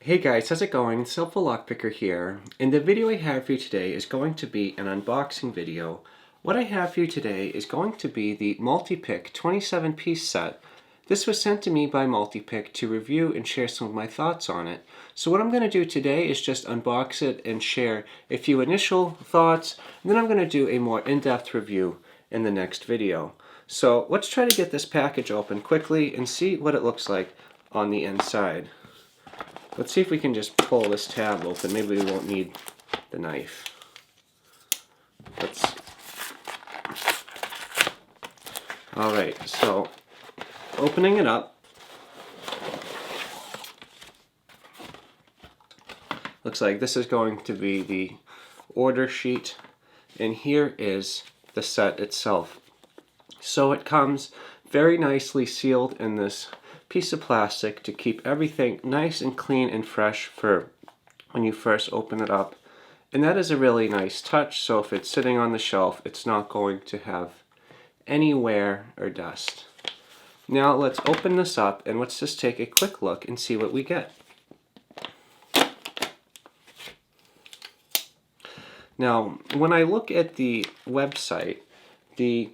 Hey guys, how's it going? It's HelpfulLockPicker here, and the video I have for you today is going to be an unboxing video. What I have for you today is going to be the Multipick 27-piece set. This was sent to me by Multipick to review and share some of my thoughts on it. So what I'm going to do today is just unbox it and share a few initial thoughts, and then I'm going to do a more in-depth review in the next video. So let's try to get this package open quickly and see what it looks like on the inside. Let's see if we can just pull this tab open. Maybe we won't need the knife. Alright, so opening it up. Looks like this is going to be the order sheet, and here is the set itself. So it comes very nicely sealed in this piece of plastic to keep everything nice and clean and fresh for when you first open it up. And that is a really nice touch, so if it's sitting on the shelf, it's not going to have any wear or dust. Now let's open this up and let's just take a quick look and see what we get. Now, when I look at the website, the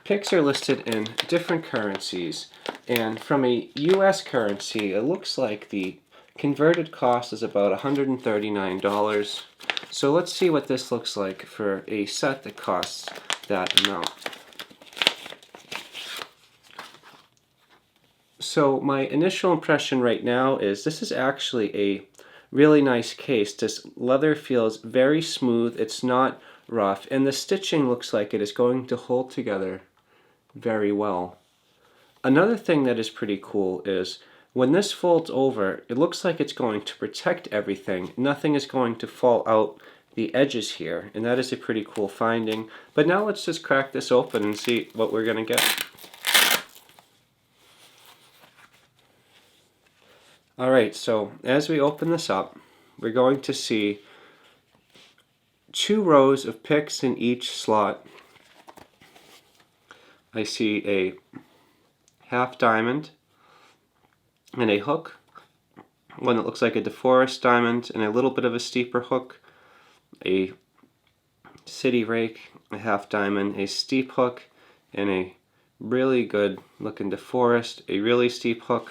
picks are listed in different currencies, and from a US currency, it looks like the converted cost is about $139. So let's see what this looks like for a set that costs that amount. So my initial impression right now is this is actually a really nice case. This leather feels very smooth, it's not rough, and the stitching looks like it is going to hold together very well. Another thing that is pretty cool is when this folds over, it looks like it's going to protect everything. Nothing is going to fall out the edges here, and that is a pretty cool finding. But now let's just crack this open and see what we're going to get. Alright, so as we open this up, we're going to see 2 rows of picks in each slot. I see a half diamond and a hook, one that looks like a DeForest diamond and a little bit of a steeper hook, a city rake, a half diamond, a steep hook, and a really good looking DeForest, a really steep hook,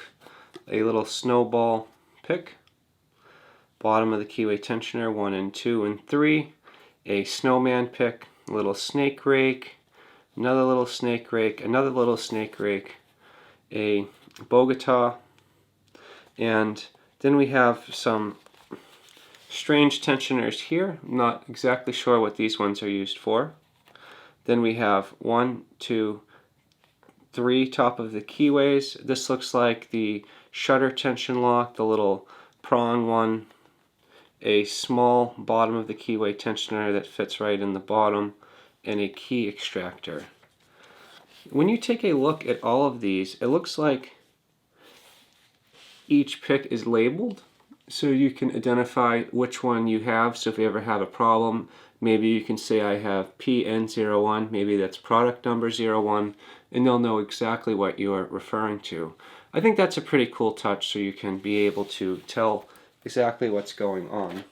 a little snowball pick, bottom of the keyway tensioner 1 and 2 and 3, a snowman pick, a little snake rake, another little snake rake, another little snake rake, a Bogota, and then we have some strange tensioners here. I'm not exactly sure what these ones are used for. Then we have 1, 2, 3 top of the keyways. This looks like the shutter tension lock, the little prong one, a small bottom of the keyway tensioner that fits right in the bottom, and a key extractor. When you take a look at all of these, it looks like each pick is labeled so you can identify which one you have. So if you ever have a problem, maybe you can say I have PN01, maybe that's product number 01, and they'll know exactly what you're referring to. I think that's a pretty cool touch, so you can be able to tell exactly what's going on.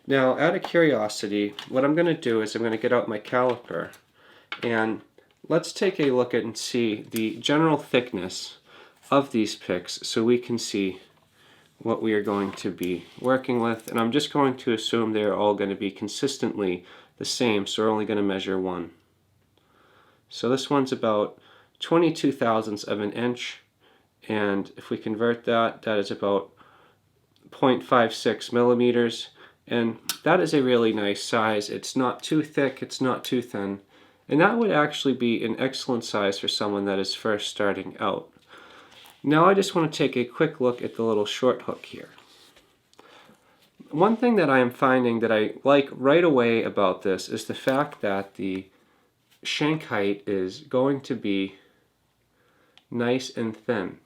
Now, out of curiosity, what I'm going to do is I'm going to get out my caliper, and let's take a look at and see the general thickness of these picks so we can see what we are going to be working with. And I'm just going to assume they're all going to be consistently the same, so we're only going to measure one. So this one's about 22 thousandths of an inch, and if we convert that, that is about 0.56 millimeters, and that is a really nice size. It's not too thick, it's not too thin, and that would actually be an excellent size for someone that is first starting out. Now I just want to take a quick look at the little short hook here. One thing that I am finding that I like right away about this is the fact that the shank height is going to be nice and thin.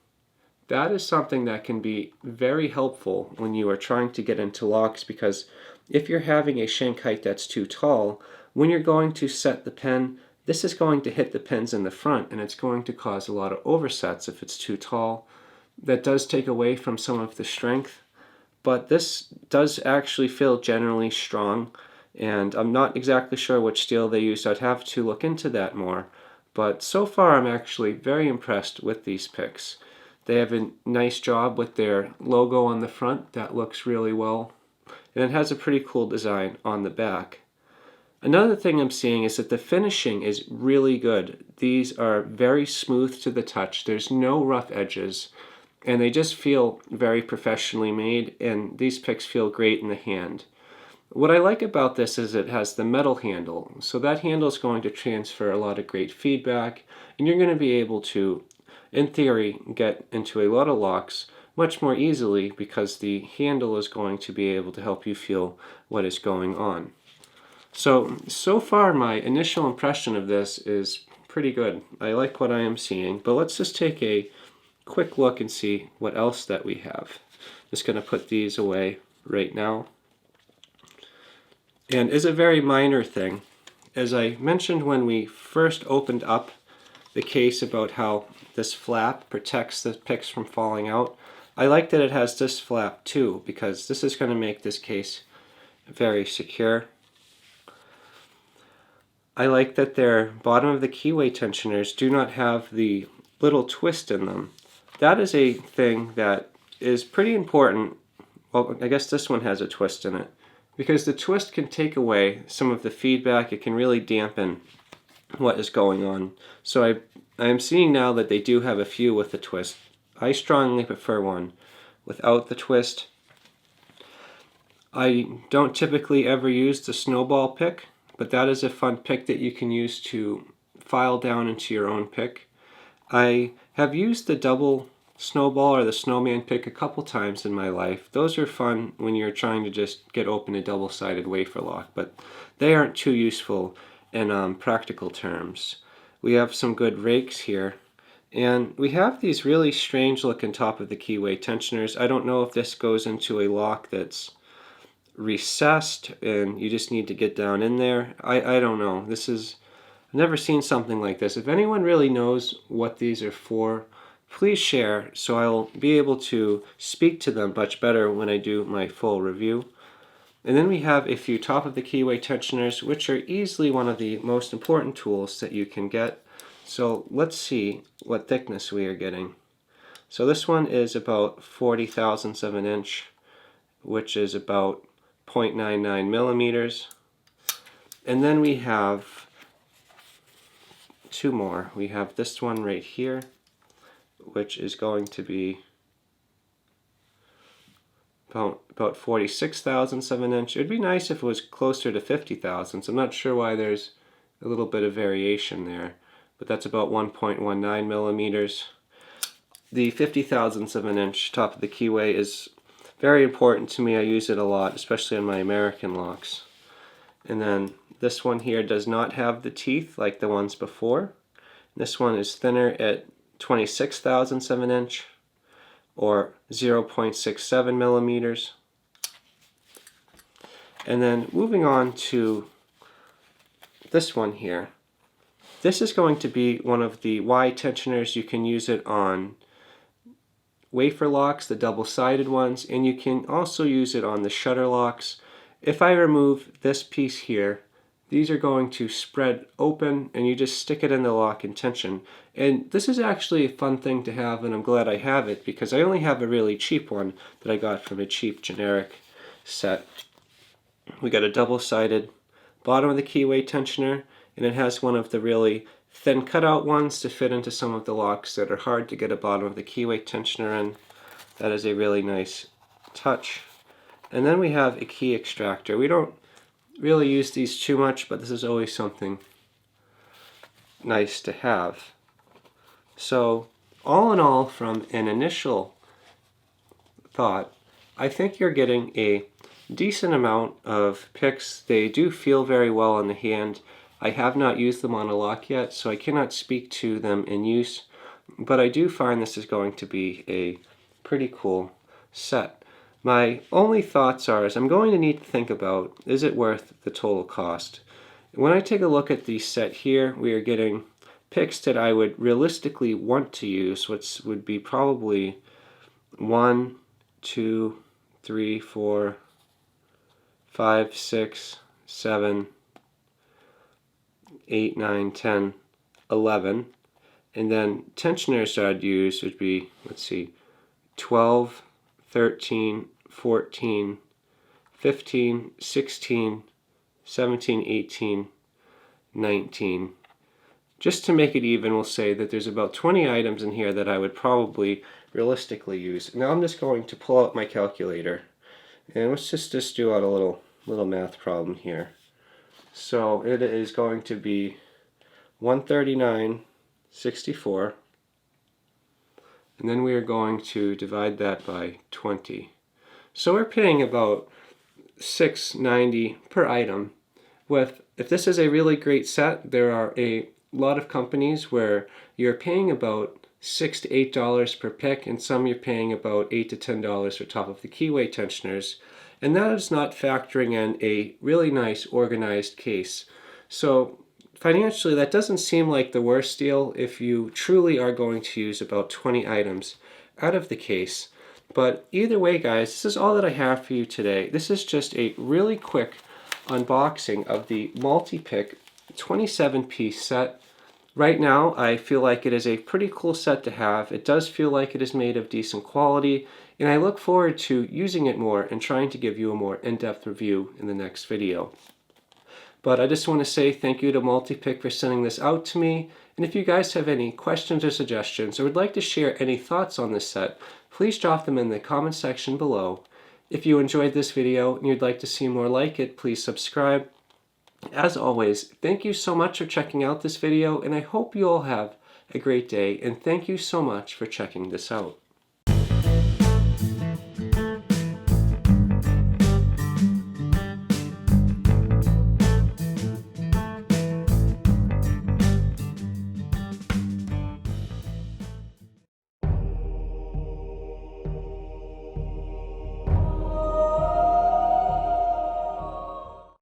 That is something that can be very helpful when you are trying to get into locks, because if you're having a shank height that's too tall, when you're going to set the pen, this is going to hit the pins in the front, and it's going to cause a lot of oversets if it's too tall. That does take away from some of the strength but this does actually feel generally strong, and I'm not exactly sure which steel they used. I'd have to look into that more, but so far I'm actually very impressed with these picks. They have a nice job with their logo on the front that looks really well, and it has a pretty cool design on the back. Another thing I'm seeing is that the finishing is really good. These are very smooth to the touch. There's no rough edges, and they just feel very professionally made, and these picks feel great in the hand. What I like about this is it has the metal handle, so that handle is going to transfer a lot of great feedback, and you're going to be able to, in theory, get into a lot of locks much more easily because the handle is going to be able to help you feel what is going on. So far my initial impression of this is pretty good. I like what I am seeing, but let's just take a quick look and see what else that we have. Just going to put these away right now. And is a very minor thing. As I mentioned when we first opened up the case about how this flap protects the picks from falling out, I like that it has this flap too, because this is going to make this case very secure. I like that their bottom of the keyway tensioners do not have the little twist in them. That is a thing that is pretty important. Well, I guess this one has a twist in it, because the twist can take away some of the feedback. It can really dampen what is going on. So I am seeing now that they do have a few with the twist. I strongly prefer one without the twist. I don't typically ever use the snowball pick, but that is a fun pick that you can use to file down into your own pick. I have used the double snowball or the snowman pick a couple times in my life. Those are fun when you're trying to just get open a double-sided wafer lock, but they aren't too useful in practical terms. We have some good rakes here, and we have these really strange looking top of the keyway tensioners. I don't know if this goes into a lock that's recessed and you just need to get down in there. I don't know. I've never seen something like this. If anyone really knows what these are for, please share so I'll be able to speak to them much better when I do my full review. And then we have a few top of the keyway tensioners, which are easily one of the most important tools that you can get. So let's see what thickness we are getting. So this one is about 40 thousandths of an inch, which is about 0.99 millimeters. And then we have two more. We have this one right here, which is going to be about 46 thousandths of an inch. It would be nice if it was closer to 50 thousandths. I'm not sure why there's a little bit of variation there, but that's about 1.19 millimeters. The 50 thousandths of an inch top of the keyway is very important to me. I use it a lot, especially on my American locks. And then this one here does not have the teeth like the ones before. This one is thinner at 26 thousandths of an inch, or 0.67 millimeters. And then moving on to this one here. This is going to be one of the Y tensioners. You can use it on wafer locks, the double-sided ones, and you can also use it on the shutter locks. If I remove this piece here, these are going to spread open and you just stick it in the lock and tension. And this is actually a fun thing to have, and I'm glad I have it because I only have a really cheap one that I got from a cheap generic set. We got a double-sided bottom of the keyway tensioner, and it has one of the really thin cutout ones to fit into some of the locks that are hard to get a bottom of the keyway tensioner in. That is a really nice touch. And then we have a key extractor. We don't really use these too much, but this is always something nice to have. So all in all, from an initial thought, I think you're getting a decent amount of picks. They do feel very well in the hand. I have not used them on a lock yet, so I cannot speak to them in use, but I do find this is going to be a pretty cool set. My only thoughts are, I'm going to need to think about, is it worth the total cost? When I take a look at the set here, we are getting picks that I would realistically want to use, which would be probably 1, 2, 3, 4, 5, 6, 7, 8, 9, 10, 11. And then tensioners that I'd use would be, let's see, 12, 13, 14, 15, 16, 17, 18, 19. Just to make it even, we'll say that there's about 20 items in here that I would probably realistically use. Now I'm just going to pull out my calculator, and let's just do out a little math problem here. So it is going to be 139.64, and then we are going to divide that by 20. So we're paying about $6.90 per item. If this is a really great set, there are a lot of companies where you're paying about $6 to $8 per pick, and some you're paying about $8 to $10 for top of the keyway tensioners, and that is not factoring in a really nice organized case. So financially, that doesn't seem like the worst deal if you truly are going to use about 20 items out of the case. But either way, guys, this is all that I have for you today. This is just a really quick unboxing of the Multipick 27-piece set. Right now, I feel like it is a pretty cool set to have. It does feel like it is made of decent quality, and I look forward to using it more and trying to give you a more in-depth review in the next video. But I just want to say thank you to Multipick for sending this out to me, and if you guys have any questions or suggestions or would like to share any thoughts on this set, please drop them in the comment section below. If you enjoyed this video and you'd like to see more like it, please subscribe. As always, thank you so much for checking out this video, and I hope you all have a great day, and thank you so much for checking this out.